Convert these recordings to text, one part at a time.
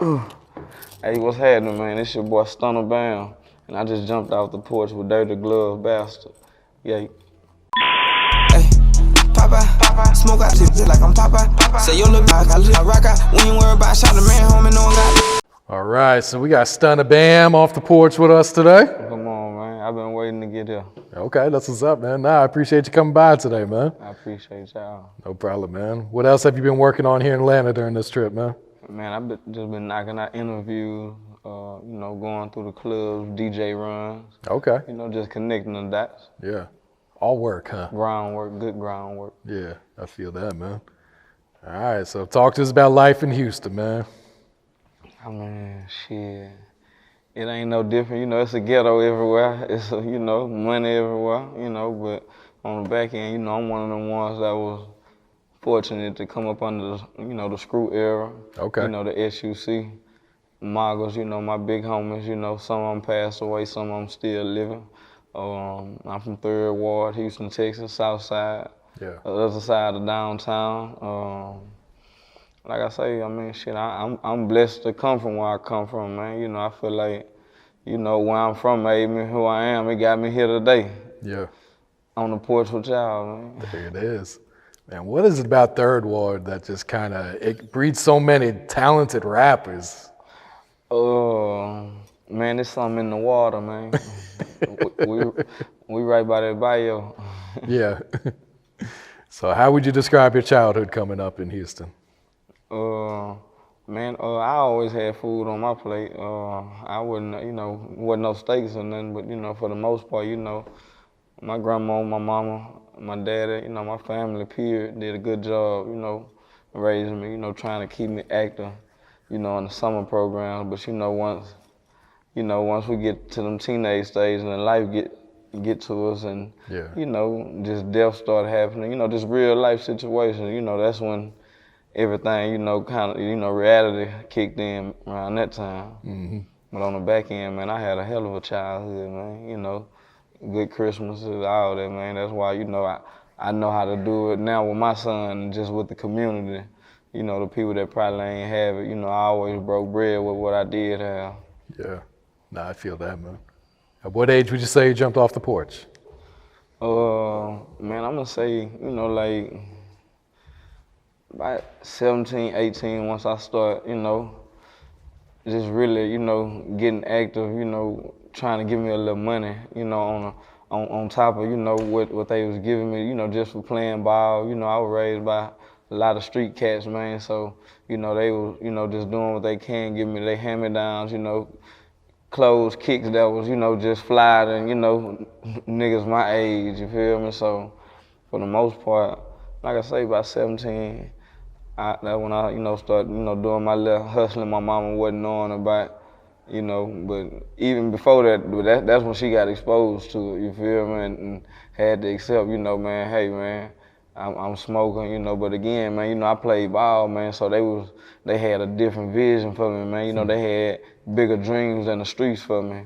Hey, what's happening, man? It's your boy Stunna Bam, and I just jumped off the porch with dirty gloves, bastard. Yeah. Hey, Popeye, smoke out shit like I'm Popeye. Say yo look like I rock out. We ain't worried about shot the man, homie, no one got. All right, so we got Stunna Bam off the porch with us today. Come on, man. I've been waiting to get here. Okay, that's what's up, man. Nah, I appreciate you coming by today, man. I appreciate y'all. No problem, man. What else have you been working on here in Atlanta during this trip, man? Man, I've just been knocking out interviews, going through the clubs, DJ runs. Okay. Just connecting the dots. Yeah. All work, huh? Groundwork, good groundwork. Yeah, I feel that, man. All right, so talk to us about life in Houston, man. I mean, shit. It ain't no different, it's a ghetto everywhere. It's money everywhere, but on the back end, I'm one of them ones that was fortunate to come up under the screw era. Okay. The SUC. Moggles, my big homies, some of them passed away, some of them still living. I'm from 3rd Ward, Houston, Texas, South Side. Yeah. The other side of downtown. Like I say, I'm blessed to come from where I come from, man. I feel like, where I'm from made me who I am. It got me here today. Yeah. On the porch with y'all, man. There it is. Man, what is it about 3rd Ward that just it breeds so many talented rappers? Man, there's something in the water, man. we right by that bayou. Yeah. So how would you describe your childhood coming up in Houston? I always had food on my plate. I wouldn't, wasn't no steaks or nothing, but, for the most part, my grandma, my mama, my daddy, my family, period, did a good job, raising me, trying to keep me active, in the summer programs. But, once we get to them teenage stage and then life get to us and, yeah. Just death started happening, just real life situations, that's when everything, reality kicked in around that time. Mm-hmm. But on the back end, man, I had a hell of a childhood, man, good Christmases, all that, man. That's why, I know how to do it now with my son and just with the community. The people that probably ain't have it, I always broke bread with what I did have. Yeah, nah, I feel that, man. At what age would you say you jumped off the porch? Man, I'm gonna say, like, about 17, 18, once I start, just really, getting active, trying to give me a little money, on top of, what they was giving me, just for playing ball. I was raised by a lot of street cats, man, so, they was, just doing what they can give me. They hand-me-downs, clothes, kicks that was, just fly and, niggas my age, you feel me? So, for the most part, like I say, about 17, that's when I, started, doing my little hustling my mama wasn't knowing about, but even before that, that's when she got exposed to it, you feel me, and had to accept, man, hey, man, I'm smoking, but again, man, I played ball, man, so they had a different vision for me, man, they had bigger dreams than the streets for me.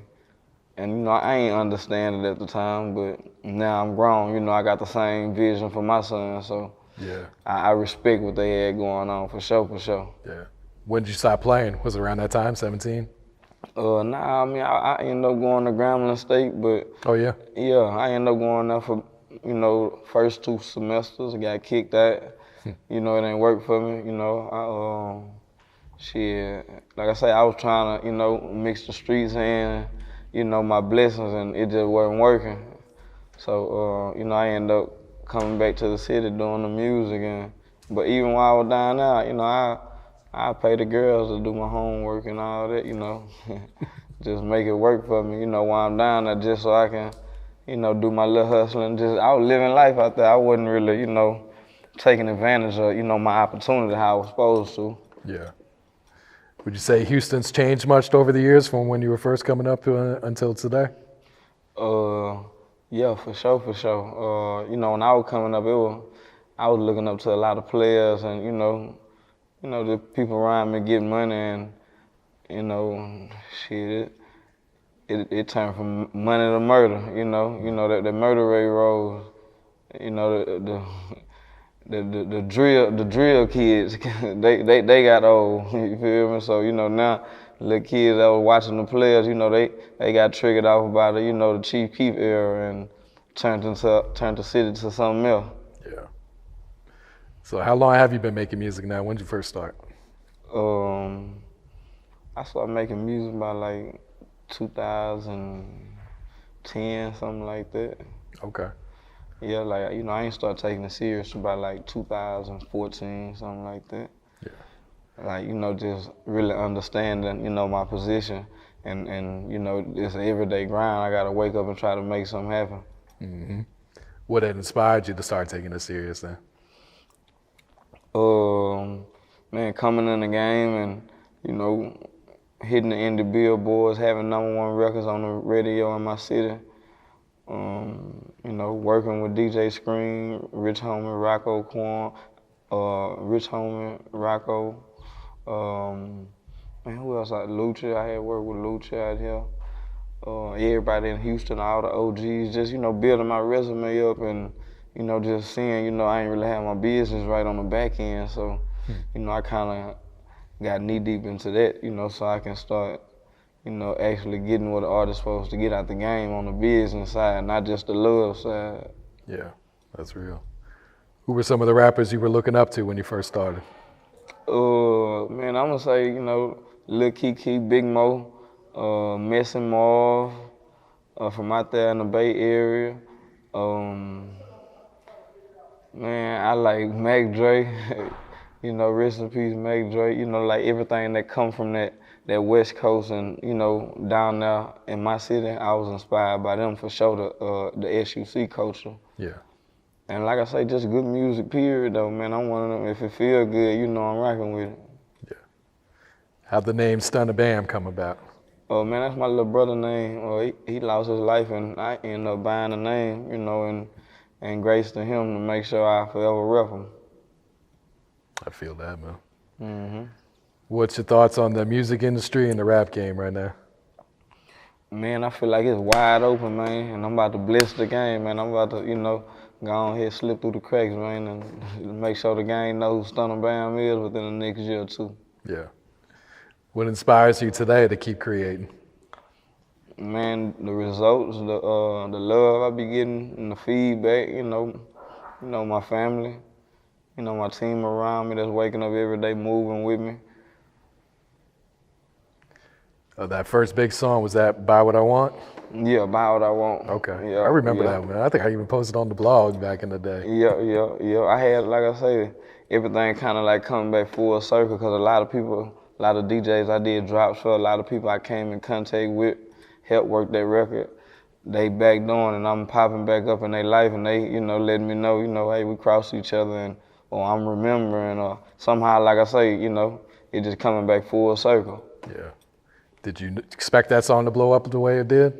And, I ain't understand it at the time, but now I'm grown, I got the same vision for my son, so yeah, I respect what they had going on, for sure, for sure. Yeah. When did you start playing? Was it around that time, 17? Nah, I ended up going to Grambling State, but oh yeah? Yeah, I ended up going there for, first 2 semesters. I got kicked out. It didn't work for me, shit, like I say, I was trying to, mix the streets and, my blessings, and it just wasn't working. So, I ended up coming back to the city doing the music, but even while I was down there, I pay the girls to do my homework and all that, just make it work for me, while I'm down there, just so I can, do my little hustling. I was living life out there. I wasn't really, taking advantage of, my opportunity how I was supposed to. Yeah. Would you say Houston's changed much over the years from when you were first coming up until today? Yeah, for sure, for sure. When I was coming up, I was looking up to a lot of players and, the people around me getting money and, shit, it turned from money to murder, that the murder rate rose, the drill kids, they got old. You feel me? So you know now, little kids that was watching the players, you know they got triggered off about it, you know, the Chief Keef era and turned the city to something else. Yeah. So how long have you been making music now? When did you first start? I started making music by like 2010, something like that. Okay. Yeah, like, you know, I ain't started taking it serious about like 2014, something like that. Yeah. Like, you know, just really understanding, you know, my position and you know, it's an everyday grind. I gotta wake up and try to make something happen. Mm-hmm. What had inspired you to start taking it serious then? Man, coming in the game and, you know, hitting the indie billboards, having #1 records on the radio in my city. You know, working with DJ Scream, Rich Homie, Rocco Quan, Rich Homie, Rocco. Man, who else? Lucha. I had worked with Lucha out here. Everybody in Houston, all the OGs, just, you know, building my resume up and, you know, just seeing, you know, I ain't really have my business right on the back end. So, you know, I kind of got knee deep into that, you know, so I can start, you know, actually getting what the artist's supposed to get out the game on the business side, not just the love side. Yeah, that's real. Who were some of the rappers you were looking up to when you first started? Man, I'm gonna say, you know, Lil Kiki, Big Mo, Messi Marv, from out there in the Bay Area. Man, I like Mac Dre. You know, rest in peace, Mac Dre. You know, like everything that come from that West Coast and, you know, down there in my city, I was inspired by them for sure, the SUC culture. Yeah. And like I say, just good music, period, though, man. I'm one of them. If it feel good, you know I'm rocking with it. Yeah. How'd the name Stunna Bam come about? Oh, man, that's my little brother name. He lost his life, and I ended up buying the name, you know, and grace to him to make sure I forever rep him. I feel that, man. Mm-hmm. What's your thoughts on the music industry and the rap game right now? Man, I feel like it's wide open, man, and I'm about to blitz the game, man. I'm about to, you know, go on here, slip through the cracks, man, and make sure the game knows who Stunna Bam is within the next year or two. Yeah. What inspires you today to keep creating? Man, the results, the love I be getting, and the feedback, you know, my family, you know, my team around me that's waking up every day, moving with me. That first big song, was that Buy What I Want? Yeah, Buy What I Want. Okay. Yeah, I remember that, man. I think I even posted on the blog back in the day. Yeah. I had, like I say, everything kind of like coming back full circle because a lot of people, a lot of DJs I did drops for, a lot of people I came in contact with, helped work that record. They backed on and I'm popping back up in their life and they, you know, letting me know, you know, hey, we crossed each other and, or I'm remembering, or somehow, like I say, you know, it just coming back full circle. Yeah. Did you expect that song to blow up the way it did?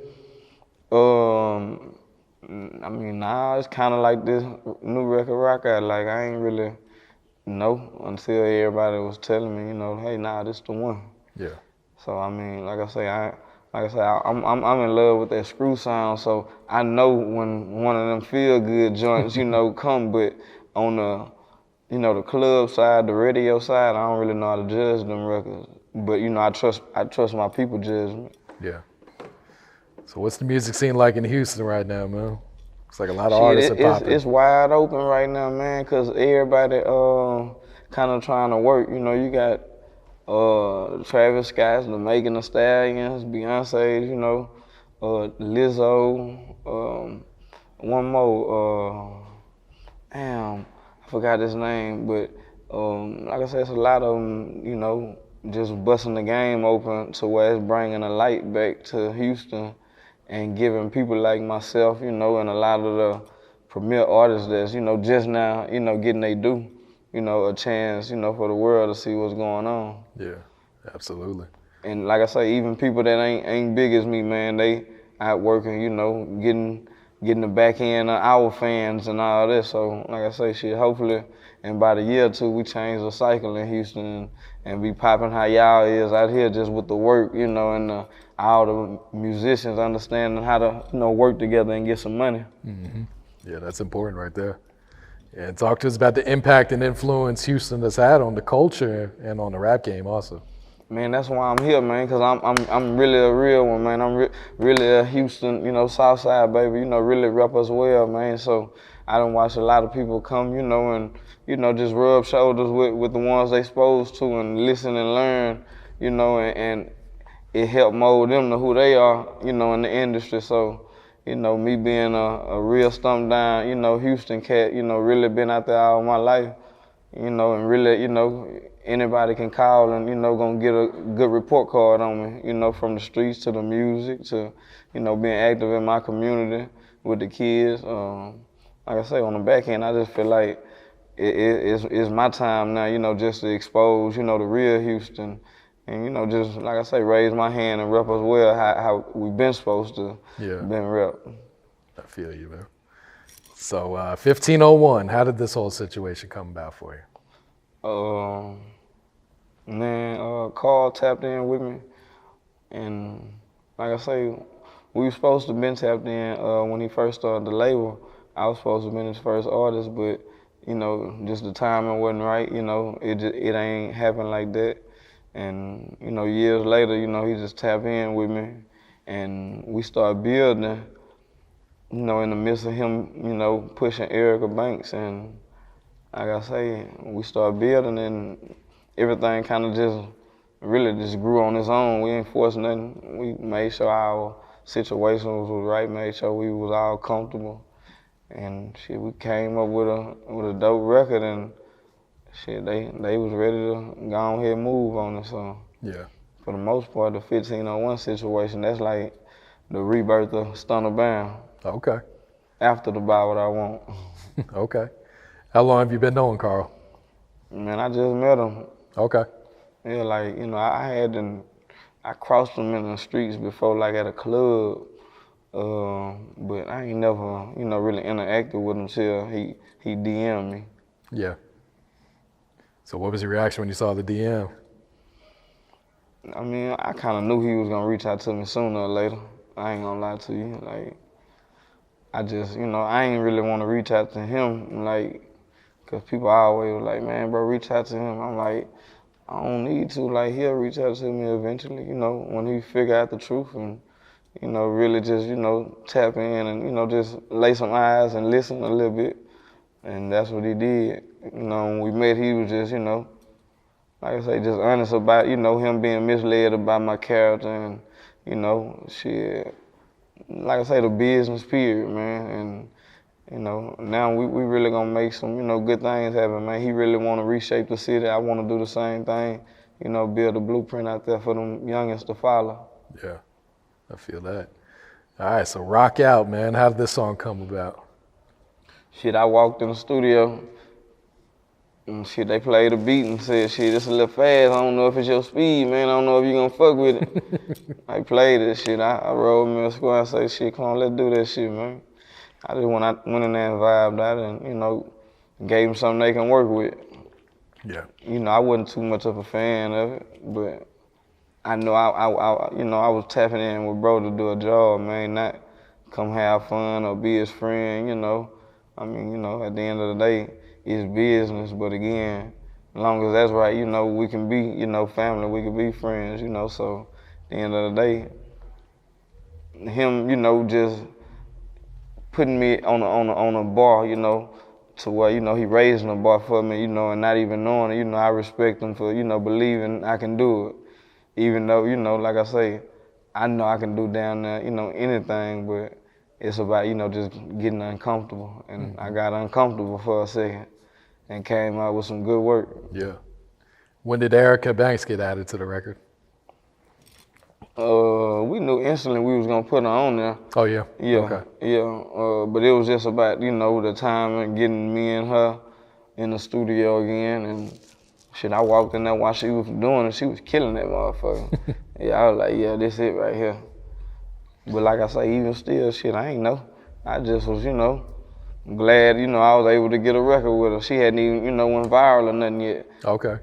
I mean, nah, it's kind of like this new record rock out. Like, I ain't really know until everybody was telling me, you know, hey, nah, this the one. Yeah. So, I mean, like I say, I'm in love with that screw sound, so I know when one of them feel good joints, you know, come, but on the, you know, the club side, the radio side, I don't really know how to judge them records. But, you know, I trust my people judgment. Yeah. So what's the music scene like in Houston right now, man? It's like a lot of artists are popping. It's wide open right now, man, because everybody kind of trying to work. You know, you got Travis Scott's, the Megan Thee Stallions, Beyonce's, you know, Lizzo, one more, damn, I forgot his name, but like I said, it's a lot of them, you know, just busting the game open to where it's bringing a light back to Houston and giving people like myself, you know, and a lot of the premier artists that's, you know, just now, you know, getting they due, you know, a chance, you know, for the world to see what's going on. Yeah, absolutely. And like I say, even people that ain't big as me, man, they out working, you know, getting the back end of our fans and all this. So like I say, shit, hopefully in about a year or two, we change the cycle in Houston and be popping how y'all is out here just with the work, you know, and all the musicians understanding how to, you know, work together and get some money. Mm-hmm. Yeah, that's important right there. And talk to us about the impact and influence Houston has had on the culture and on the rap game also. Man, that's why I'm here, man, because I'm really a real one, man. I'm really a Houston, South Side baby, really rep us well, man. So I done watched a lot of people come, and, just rub shoulders with the ones they supposed to and listen and learn, and it helped mold them to who they are, in the industry. So, me being a real stumped down, Houston cat, really been out there all my life, and really, anybody can call and, gonna get a good report card on me, from the streets to the music to, being active in my community with the kids. Like I say, on the back end, I just feel like it's my time now, just to expose, the real Houston and, just, like I say, raise my hand and rep us well how we've been supposed to been rep. I feel you, man. So 1501, how did this whole situation come about for you? Carl tapped in with me, and like I say, we were supposed to have been tapped in when he first started the label. I was supposed to have been his first artist, but just the timing wasn't right. It ain't happened like that. And years later, he just tapped in with me, and we started building. In the midst of him, pushing Erica Banks, and like I say, we started building, and everything kind of just grew on its own. We ain't forced nothing. We made sure our situation was right, made sure we was all comfortable, and shit, we came up with a dope record, and shit, they was ready to go on ahead and move on it. So yeah, for the most part, the 1501 situation, that's like the rebirth of Stunna Bam. Okay. After the Buy What I Want. Okay. How long have you been knowing Carl? Man, I just met him. Okay. Yeah, like, I crossed him in the streets before, like at a club, but I ain't never, really interacted with him till he DM'd me. Yeah. So what was your reaction when you saw the DM? I mean, I kind of knew he was gonna reach out to me sooner or later. I ain't gonna lie to you. Like, I just, I ain't really want to reach out to him, like, because people always were like, man, bro, reach out to him. I'm like, I don't need to. Like, he'll reach out to me eventually, when he figure out the truth and, really just, tap in and, just lay some eyes and listen a little bit. And that's what he did. When we met, he was just, like I say, just honest about, him being misled about my character and, shit. Like I say, the business period, man, and now we really gonna make some, good things happen, man. He really wanna reshape the city. I wanna do the same thing, build a blueprint out there for them youngins to follow. Yeah, I feel that. All right, so rock out, man. How did this song come about? Shit, I walked in the studio, and shit, they played a beat and said, shit, this a little fast. I don't know if it's your speed, man. I don't know if you gonna fuck with it. I played it, shit. I rolled me a square and say, shit, come on, let's do that shit, man. I just went in there and vibed out and, gave them something they can work with. Yeah. I wasn't too much of a fan of it, but I know I was tapping in with bro to do a job, man, not come have fun or be his friend, I mean, at the end of the day, it's business, but again, as long as that's right, we can be, family, we can be friends, so at the end of the day, him, just putting me on a bar, to where, he raising the bar for me, and not even knowing it, I respect him for, believing I can do it. Even though, like I say, I know I can do down there, anything, but it's about, just getting uncomfortable. And I got uncomfortable for a second and came out with some good work. Yeah. When did Erica Banks get added to the record? We knew instantly we was gonna put her on there. Oh yeah? Yeah, okay. Yeah. But it was just about, the time and getting me and her in the studio again. And shit, I walked in there while she was doing it. She was killing that motherfucker. Yeah, I was like, yeah, this it right here. But like I say, even still, shit, I ain't know. I just was, glad, I was able to get a record with her. She hadn't even, went viral or nothing yet. Okay.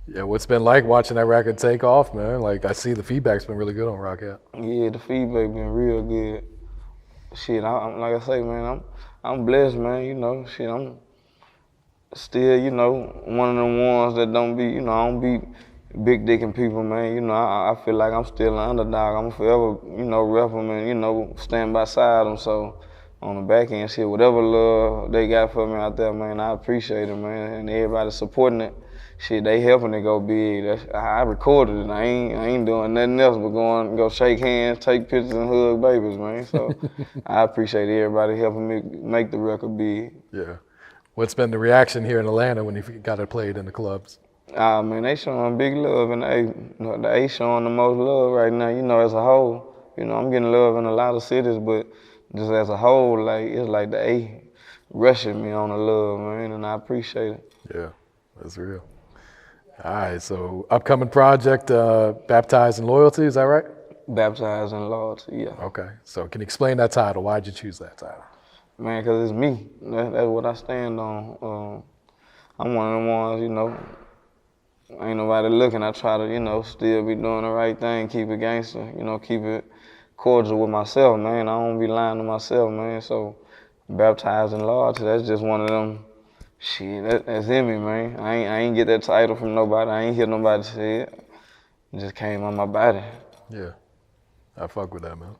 Yeah, what's been like watching that record take off, man? Like, I see the feedback's been really good on Rock Out. Yeah, the feedback been real good. shit, I'm like I say, man, I'm blessed, man. You know, shit, I'm still, you know, one of them ones that don't be, you know, I don't be big dicking people, man. You know, I feel like I'm still an underdog. I'm forever, you know, rep them and, you know, stand beside them. So on the back end, shit, whatever love they got for me out there, man, I appreciate it, man. And everybody supporting it, shit, they helping it go big. I recorded it. I ain't doing nothing else but go shake hands, take pictures, and hug babies, man. So I appreciate everybody helping me make the record big. Yeah. What's been the reaction here in Atlanta when you got it played in the clubs? Man, they showing big love, and the A showing the most love right now. You know, as a whole, you know, I'm getting love in a lot of cities, but just as a whole, like it's like the A rushing me on the love, man, and I appreciate it. Yeah, that's real. All right, so upcoming project, Baptizing Loyalty, is that right? Baptizing Loyalty, yeah. Okay, so can you explain that title? Why'd you choose that title? Man, because it's me. That's what I stand on. I'm one of them ones, you know, ain't nobody looking. I try to, you know, still be doing the right thing, keep it gangster, you know, keep it cordial with myself, man. I don't be lying to myself, man. So Baptizing Loyalty, that's just one of them, shit, that's in me, man. I ain't get that title from nobody. I ain't hear nobody say it. It just came on my body. Yeah, I fuck with that, man.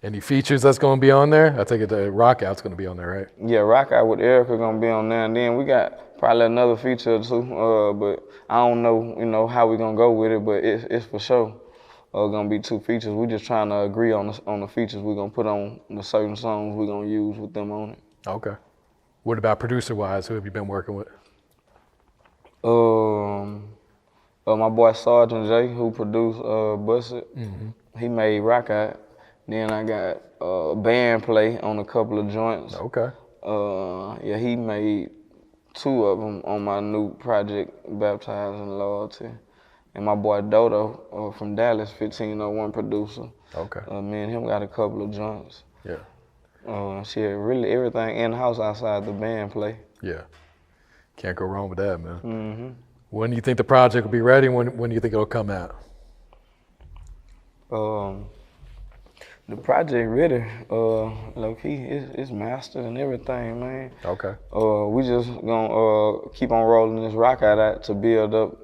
Any features that's gonna be on there? I take it the Rock Out's gonna be on there, right? Yeah, Rock Out with Erica gonna be on there, and then we got probably another feature or two, but I don't know, you know, how we gonna go with it, but it's for sure gonna be 2 features. We just trying to agree on the features we gonna put on the certain songs we gonna use with them on it. Okay. What about producer-wise? Who have you been working with? My boy Sergeant J, who produced Busted, he made Rock Out. Then I got band play on a couple of joints. Okay. Yeah, he made 2 of them on my new project, Baptizing Loyalty. And my boy Dodo from Dallas, 1501 producer. Okay. Me and him got a couple of joints. Yeah. Shit, really everything in-house outside the band play. Yeah. Can't go wrong with that, man. Mm-hmm. When do you think the project will be ready? When do you think it'll come out? The project ready, low key, it's mastered and everything, man. Okay. We just gonna keep on rolling this Rock Out to build up,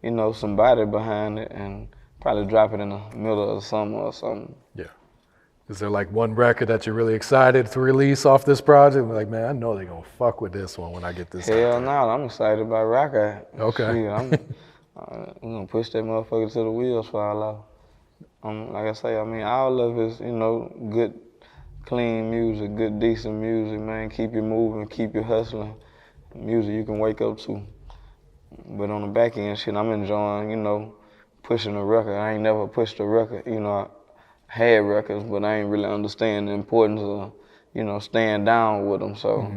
you know, some body behind it, and probably drop it in the middle of the summer or something. Yeah. Is there like one record that you're really excited to release off this project? Like, man, I know they're gonna fuck with this one when I get this. Hell no, I'm excited about Rock Out. Okay. Shit, I'm gonna push that motherfucker till the wheels fall off. Like I say, I mean, all of it's, you know, good, clean music, good, decent music, man. Keep you moving, keep you hustling. Music you can wake up to. But on the back end, shit, I'm enjoying, you know, pushing the record. I ain't never pushed a record, you know. I had records, but I ain't really understand the importance of, you know, staying down with them. So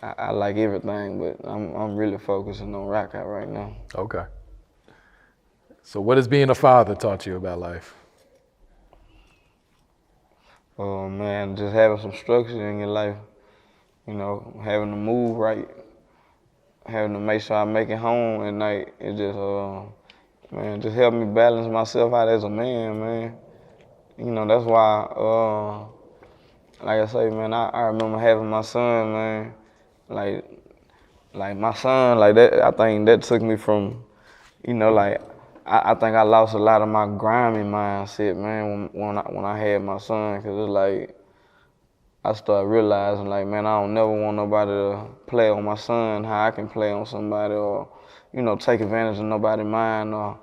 I like everything, but I'm really focusing on Rock Out right now. Okay. So what has being a father taught you about life? Oh man, just having some structure in your life, you know, having to move right, having to make sure I make it home at night. It just, man, just helped me balance myself out as a man. You know, that's why, like I say, man, I remember having my son, man, like my son, like that, I think that took me from, you know, like, I think I lost a lot of my grimy mindset, man, when I had my son, cause it's like, I started realizing, like, man, I don't never want nobody to play on my son, how I can play on somebody, or, you know, take advantage of nobody's mind, or,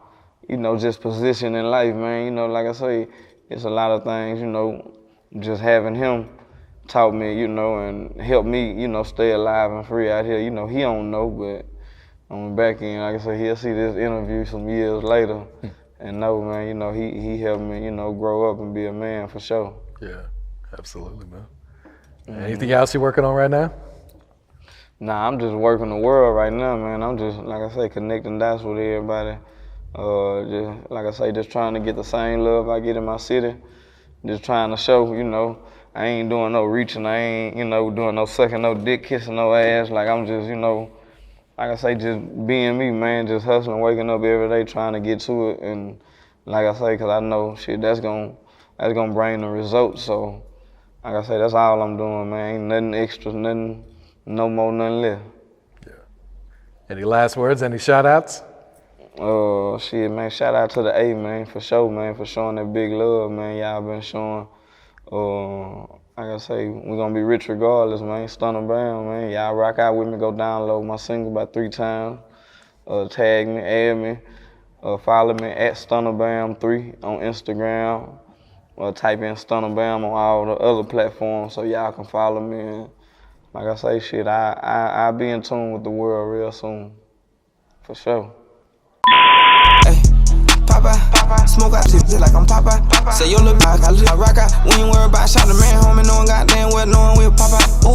you know, just position in life, man. You know, like I say, it's a lot of things, you know, just having him taught me, you know, and helped me, you know, stay alive and free out here. You know, he don't know, but on the back end, like I say, he'll see this interview some years later and know, man, you know, he helped me, you know, grow up and be a man for sure. Yeah, absolutely, man. Anything else you're working on right now? Nah, I'm just working the world right now, man. I'm just, like I say, connecting dots with everybody. Just, like I say, just trying to get the same love I get in my city. Just trying to show, you know, I ain't doing no reaching. I ain't, you know, doing no sucking no dick, kissing no ass. Like, I'm just, you know, like I say, just being me, man, just hustling, waking up every day, trying to get to it. And like I say, cause I know, shit, that's gonna bring the results. So like I say, that's all I'm doing, man. Ain't nothing extra, nothing, no more, nothing less. Any last words? Any shout outs? Shit, man, shout out to the A, man, for sure, man, for showing that big love, man. Y'all been showing, like I say, we gonna be rich regardless, man. Stunna Bam, man. Y'all rock out with me, go download my single about 3 times. Tag me, add me, follow me at Stunna Bam 3 on Instagram. Type in Stunna Bam on all the other platforms so y'all can follow me. And like I say, shit, I'll be in tune with the world real soon, for sure. Papa, smoke out shit like I'm Papa. Say yo look back, I rock out. We ain't worried about shot the man home and no one goddamn well, no one will pop out. Ooh.